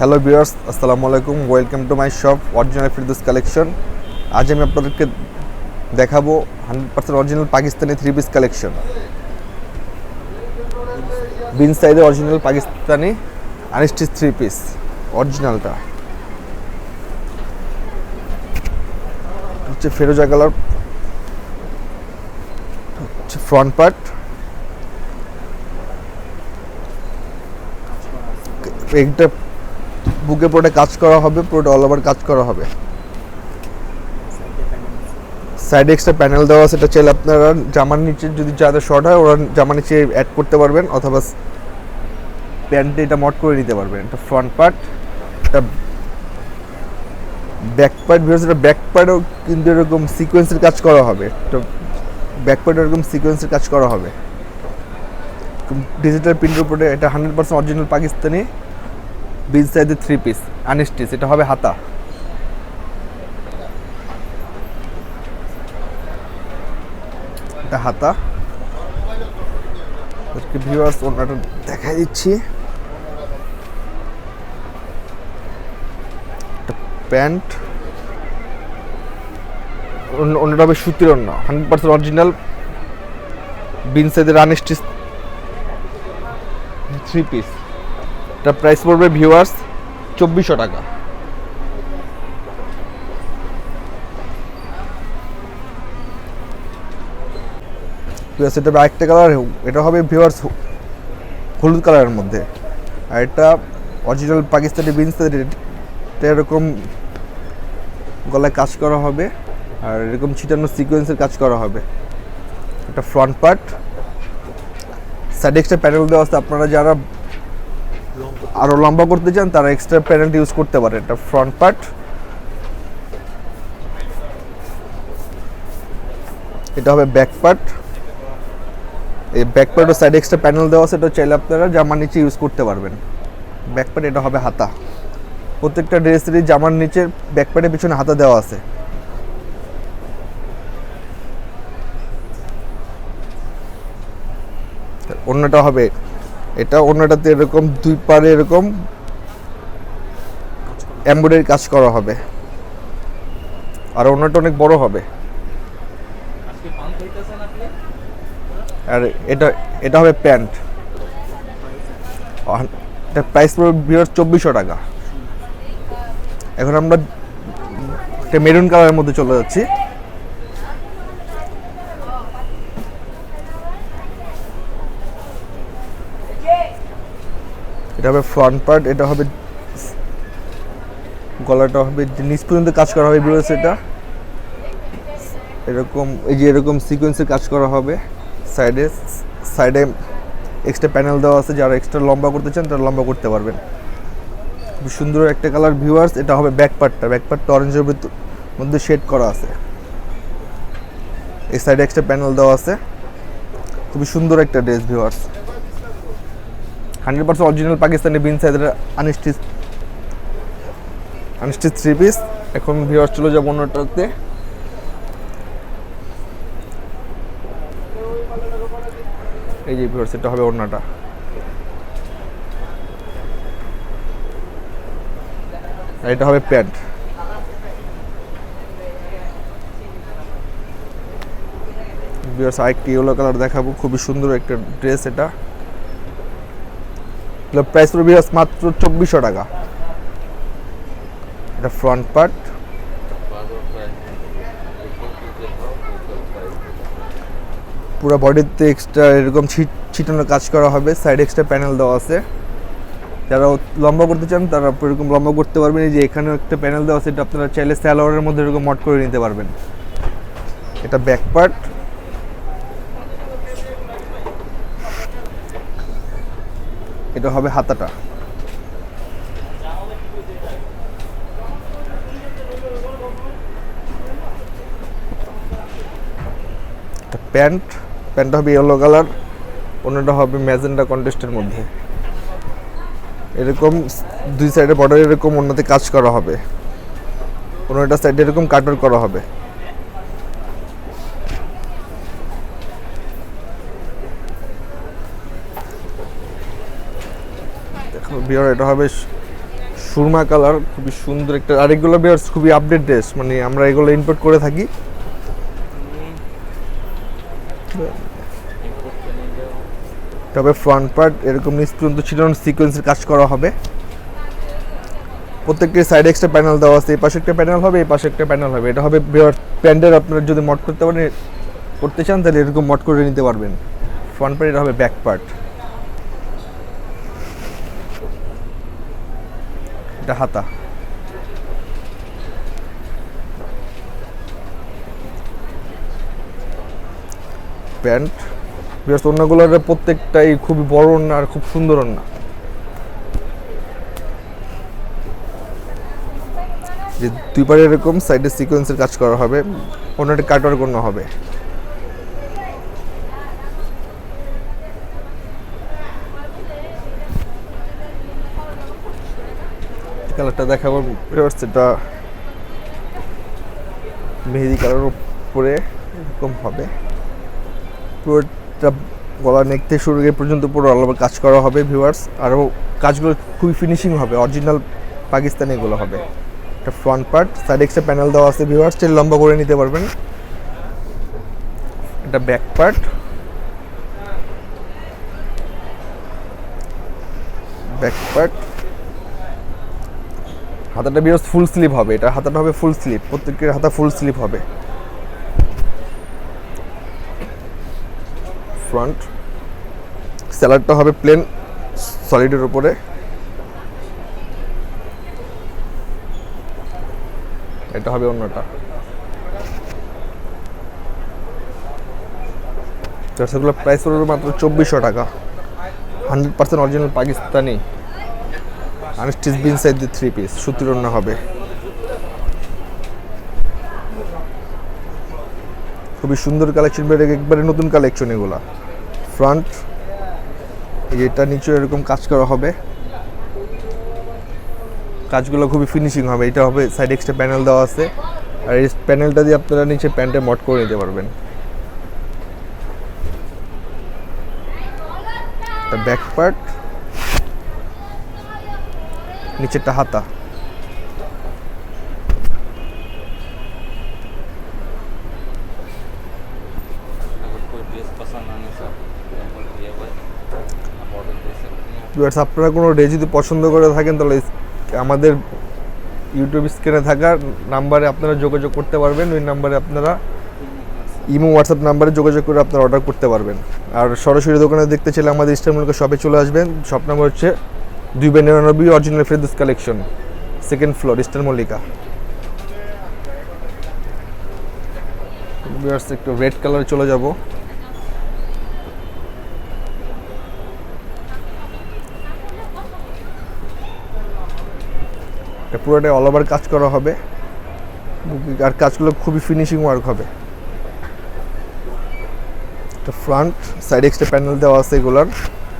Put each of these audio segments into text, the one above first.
Hello viewers, আসসালামু আলাইকুম। Welcome to my shop original Firdous collection. আজ আমি আপনাদেরকে দেখাবো 100% original Pakistani three piece collection. বিন সাইজের original Pakistani unstitch three piece অরিজিনালটা হচ্ছে ফেরোজা কালার, হচ্ছে ফ্রন্ট পার্ট। একটা বুকে পুরোটা কাজ করা হবে, পুরোটা অল ওভার কাজ করা হবে। সাইডে এক্সট্রা প্যানেল দেওয়া আছে, এটা চাইলে আপনারা জামার নিচে যদি যাদের শর্ট হয় ওরা জামার নিচে অ্যাড করতে পারবেন, অথবা প্যান্টে এটা মড করে নিতে পারবেন। এটা ফ্রন্ট পার্ট, এটা ব্যাক পার্ট। ভিউয়ার্স, এটা ব্যাক পার্টেও কিন্তু এরকম সিকোয়েন্সের কাজ করা হবে। তো ব্যাক পার্টে এরকম সিকোয়েন্সের কাজ করা হবে ডিজিটাল প্রিন্টের উপরে। এটা 100% অরিজিনাল পাকিস্তানি বিন সাইজের থ্রি পিস আনস্টিচ। এটা হবে হাতা। এটা হাতা। ভিউয়ার্স, ওনাটা দেখাই দিচ্ছি। প্যান্ট, অন্যটা হবে সুতির অন্য, 100% অরিজিনাল বিন সাইজের আনস্টিচ থ্রি পিস। এটা প্রাইস পড়বে ভিউয়ার্স 2400 টাকা। এটা আরেকটা কালার, এটা হবে ভিউয়ার্স হলুদ কালারের মধ্যে। আর এটা অরিজিনাল পাকিস্তানি বিন সাইজের, এরকম গলায় কাজ করা হবে আর এরকম ছিটানো সিকোয়েন্সের কাজ করা হবে। এটা ফ্রন্ট পার্ট। সাইডে এক্সট্রা প্যানেল দেওয়া আছে, আপনারা যারা আরও লম্বা করতে চান তারা এক্সট্রা প্যানেলটা ইউজ করতে পারে। এটা ফ্রন্ট পার্ট। এটা হবে ব্যাক পার্ট। এই ব্যাক পার্টও সাইডে এক্সট্রা প্যানেল দেওয়া আছে, এটা চাইলে আপনারা জামার নিচে ইউজ করতে পারবেন। ব্যাক পার্ট, এটা হবে হাতা। প্রত্যেকটা ড্রেসেরই জামার নিচে ব্যাক পার্টের পিছনে হাতা দেওয়া আছে। অন্যটা হবে, এটা অন্যটাতে এরকম দুই পারে এরকম এমব্রয়ডারি কাজ করা হবে, আর অন্যটা অনেক বড় হবে। আর এটা এটা হবে প্যান্ট। এটা প্রাইস পড়বে 2400 টাকা। এখন আমরা মেরুন কালারের মধ্যে চলে যাচ্ছি। এটা হবে ফ্রন্ট পার্ট। এটা হবে গলাটা হবে নিচ পর্যন্ত কাজ করা হবে। এটা এরকম, এই যে এরকম সিকোয়েন্সের কাজ করা হবে। সাইডে সাইডে এক্সট্রা প্যানেল দেওয়া আছে, যারা এক্সট্রা লম্বা করতে চান তারা লম্বা করতে পারবেন। খুব সুন্দর একটা কালার ভিউয়ার্স। এটা হবে ব্যাক পার্টটা। ব্যাক পার্টটা অরেঞ্জের মধ্যে শেড করা আছে। এই সাইডে এক্সট্রা প্যানেল দেওয়া আছে। খুবই সুন্দর একটা ড্রেস ভিউয়ার্স, 100% অরিজিনাল পাকিস্তানি বিন সাইজের আনস্টিচ থ্রি পিস। এখন ভিউয়ার্স চলে যাবো অন্যটাতে। এই যে ভিউয়ার্স, এটা হবে অন্যটা। এটা হবে প্যান্ট। ভিউয়ার্স, আরেকটি ইয়েলো কালার দেখাবো। খুবই সুন্দর একটা ড্রেস। এটা প্রাইস পড়বে ভিউয়ার্স মাত্র 2400 টাকা। এটা ফ্রন্ট পার্ট। পুরো বডিতে এক্সট্রা এরকম ছিটানো কাজ করা হবে। সাইড এক্সট্রা প্যানেল দেওয়া আছে, যারা লম্বা করতে চান তারা এরকম লম্বা করতে পারবেন। এই যে এখানেও একটা প্যানেল দেওয়া আছে, এটা আপনারা চাইলে সালোয়ারের মধ্যে এরকম মড করে নিতে পারবেন। এটা ব্যাক পার্ট। এটা হবে হাতাটা। প্যান্ট, প্যান্টটা হবে ইয়েলো কালার, অন্যটা হবে ম্যাজেন্ডা কন্ট্রাস্টের মধ্যে। এরকম দুই সাইডে বর্ডার এরকম অন্যতে কাজ করা হবে, অন্যটা সাইডে এরকম কাটার করা হবে। এটা হবে সুরমা কালার, খুবই সুন্দর একটা। আর এগুলো ভিউয়ার্স খুবই আপডেট ড্রেস, মানে আমরা এগুলো ইম্পোর্ট করে থাকি। তবে ফ্রন্ট পার্ট এরকম নিচ পর্যন্ত চিরন সিকোয়েন্সের কাজ করা হবে। প্রত্যেকটি সাইডে এক্সট্রা প্যানেল দেওয়া আছে। এই পাশে একটা প্যানেল হবে, এই পাশে একটা প্যানেল হবে। এটা হবে প্যান্ডের, আপনারা যদি মড করতে চান তাহলে এরকম মড করে নিতে পারবেন। ফ্রন্ট পার্ট, এটা হবে ব্যাক পার্ট। এটা হাতা। প্যান্ট বিকজ ওড়নাগুলোর প্রত্যেকটাই খুবই বড় ওড়না আর খুব সুন্দর ওড়না। যে দুই পারে এরকম সাইডে সিকোয়েন্সের কাজ করা হবে, ওড়নাটা কাটওয়ার করানো হবে। কালারটা দেখাবো, এটা মেহেদি কালারের উপরে এরকম হবে। পুরোটা গলা নেক থেকে শুরু পর্যন্ত পুরো আলাদা কাজ করা হবে ভিউয়ার্স। আরও কাজগুলো খুবই ফিনিশিং হবে, অরিজিনাল পাকিস্তানি এগুলো হবে। এটা front part, side extra panel দেওয়া আছে ভিউয়ার্স, চাইলে লম্বা করে নিতে পারবেন। এটা ব্যাক পার্ট। ব্যাক পার্ট হাতাটা ভিউয়ার্স ফুল স্লিভ হবে। এটা হাতাটা হবে ফুল স্লিভ, প্রত্যেকের হাতা ফুল স্লিভ হবে। ফ্রন্ট স্যালাডটা হবে প্লেন সলিডের উপরে। এটা হবে অন্যটা। সেগুলো প্রাইস পড়বে মাত্র 2400 টাকা। 100% অরিজিনাল পাকিস্তানি আনস্টিচ বিন সাইড দিয়ে 3 পিস সুতির ওড়না হবে। খুবই সুন্দর কালেকশন, একবারে নতুন কালেকশন এগুলা। ফ্রন্ট এটা নিচে এরকম কাজ করা হবে, কাজগুলো খুবই ফিনিশিং হবে। এটা হবে সাইড এক্সট্রা প্যানেল দেওয়া আছে, আর এই প্যানেলটা দিয়ে আপনারা নিচে প্যান্টে মড করে নিতে পারবেন। ব্যাক পার্ট, নিচেরটা হাতা। আপনারা কোনো ড্রেস যদি পছন্দ করে থাকেন তাহলে আমাদের ইউটিউব স্ক্রিনে থাকা নাম্বারে আপনারা যোগাযোগ করতে পারবেন। ওই নাম্বারে আপনারা ইমো হোয়াটসঅ্যাপ নাম্বারে যোগাযোগ করে আপনারা অর্ডার করতে পারবেন। আর সরাসরি দোকানে দেখতে চাইলে আমাদের ইস্টার মল্লিকা শপে চলে আসবেন। শপ নাম্বার হচ্ছে 2/99 original Ferdous collection, 2nd floor, Easter Mallika. একটু রেড কালারে চলে যাব। পুরোটাই অল ওভার কাজ করা হবে, আর কাজগুলো খুবই ফিনিশিং ওয়ার্ক হবে। ফ্রন্ট সাইড এক্সট্রা প্যানেল দেওয়া আছে, এগুলার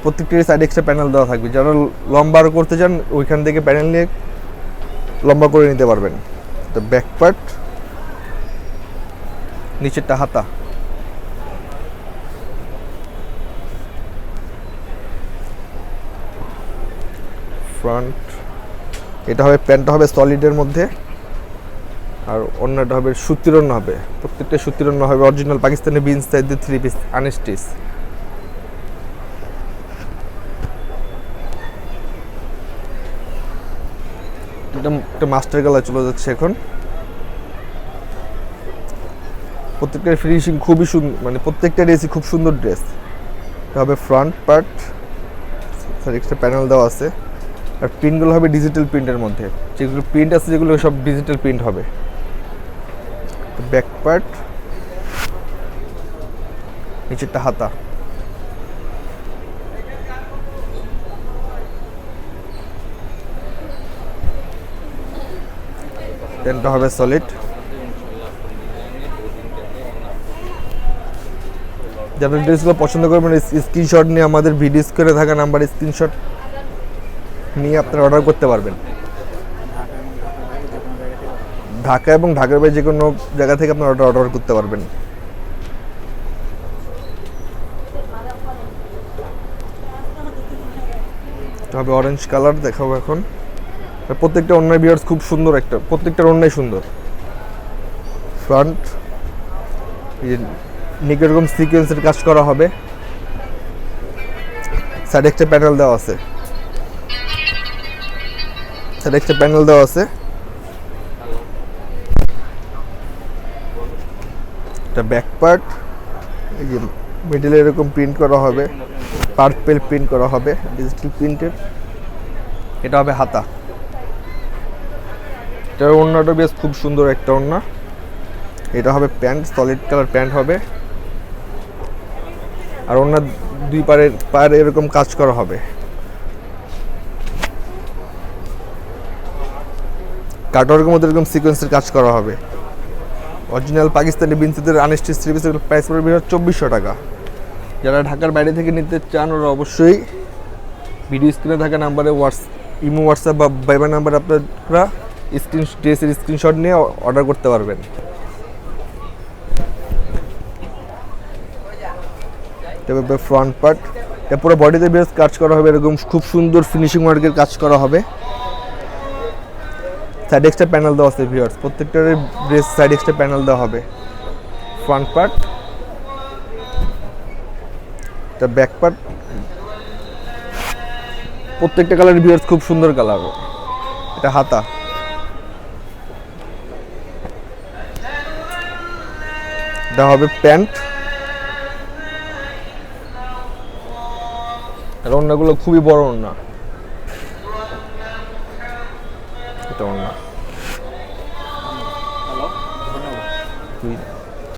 প্রত্যেকটির সাইড এক্সট্রা প্যানেল দেওয়া থাকবে। যারা লম্বা করতে চান ওইখান থেকে প্যানেল নিয়ে লম্বা করে নিতে পারবেন। তো ব্যাক পার্ট, নিচেরটা হাতা। ফ্রন্ট এটা হবে, প্যান্টটা হবে সলিডের মধ্যে, আর অন্যটা হবে সুতির ওড়না হবে। প্রত্যেকটা সুতির ওড়না হবে অরিজিনাল পাকিস্তানি বিন সাইড দিয়ে 3 পিস আনস্টিচ। একটা মাস্টার কালার চলে যাচ্ছে এখন। প্রত্যেকটা ফিনিশিং খুবই সুন্দর, মানে প্রত্যেকটা ড্রেসই খুব সুন্দর ড্রেস। এটা হবে ফ্রন্ট পার্ট, এক্সট্রা প্যানেল দেওয়া আছে, আর প্রিন্টগুলো হবে ডিজিটাল প্রিন্টের মধ্যে। যেগুলো প্রিন্ট আছে যেগুলো সব ডিজিটাল প্রিন্ট হবে। ব্যাক পার্ট, নিচেরটা হাতা। প্যান্টটা হবে সলিড। যারা ড্রেসগুলো পছন্দ করবেন স্ক্রিনশট নিয়ে আমাদের ভিডিও স্ক্রিনে থাকা নাম্বারে স্ক্রিনশট নিয়ে আপনারা অর্ডার করতে পারবেন। ঢাকা এবং ঢাকার বাইরে যে কোনো জায়গা থেকে আপনারা অর্ডার করতে পারবেন। হবে অরেঞ্জ কালার দেখাবো এখন। প্রত্যেকটা ওড়নার ভিউয়ার্স খুব সুন্দর, একটা প্রত্যেকটার ওড়নাই সুন্দর। ফ্রন্ট নিকে এরকম সিকোয়েন্সের কাজ করা হবে, সাইডে একটা প্যানেল দেওয়া আছে, সাইডে একটা প্যানেল দেওয়া আছে। এটা ব্যাক পার্ট, এই যে মিডলে এরকম প্রিন্ট করা হবে, পার্পেল প্রিন্ট করা হবে ডিজিটাল প্রিন্টের। এটা হবে হাতা। এটার ওড়নাটা বেশ খুব সুন্দর একটা ওড়না। এটা হবে প্যান্ট, সলিড কালার প্যান্ট হবে, আর ওড়নার দুই পায়ে এরকম কাজ করা হবে। কাটওয়ার্কের মধ্যে এরকম সিকোয়েন্সের কাজ করা হবে। অরিজিনাল পাকিস্তানি বিনসিদের আনস্টিচ থ্রি পিসের প্রাইস পড়বে 2400 টাকা। যারা ঢাকার বাইরে থেকে নিতে চান ওরা অবশ্যই ভিডিও স্ক্রিনে থাকা নাম্বারে ইমো, হোয়াটসঅ্যাপ বা ভাইবার নাম্বারে আপনারা ড্রেসের স্ক্রিনশট নিয়ে অর্ডার করতে পারবেন। তারপরে ফ্রন্ট পার্ট, এটা পুরো বডিতে বেশ কাজ করা হবে, এরকম খুব সুন্দর ফিনিশিং ওয়ার্কের কাজ করা হবে। সাইড এক্সট্রা প্যানেল দেওয়া আছে ভিউয়ার্স, প্রত্যেকটার ড্রেস সাইড এক্সট্রা প্যানেল দেওয়া হবে। ফ্রন্ট পার্ট, এটা ব্যাক পার্ট, প্রত্যেকটা কালার ভিউয়ার্স খুব সুন্দর কালার। এটা হাতা, এটা হবে প্যান্ট। ওড়নাগুলো খুবই বড় ওড়না, এটা ওড়না।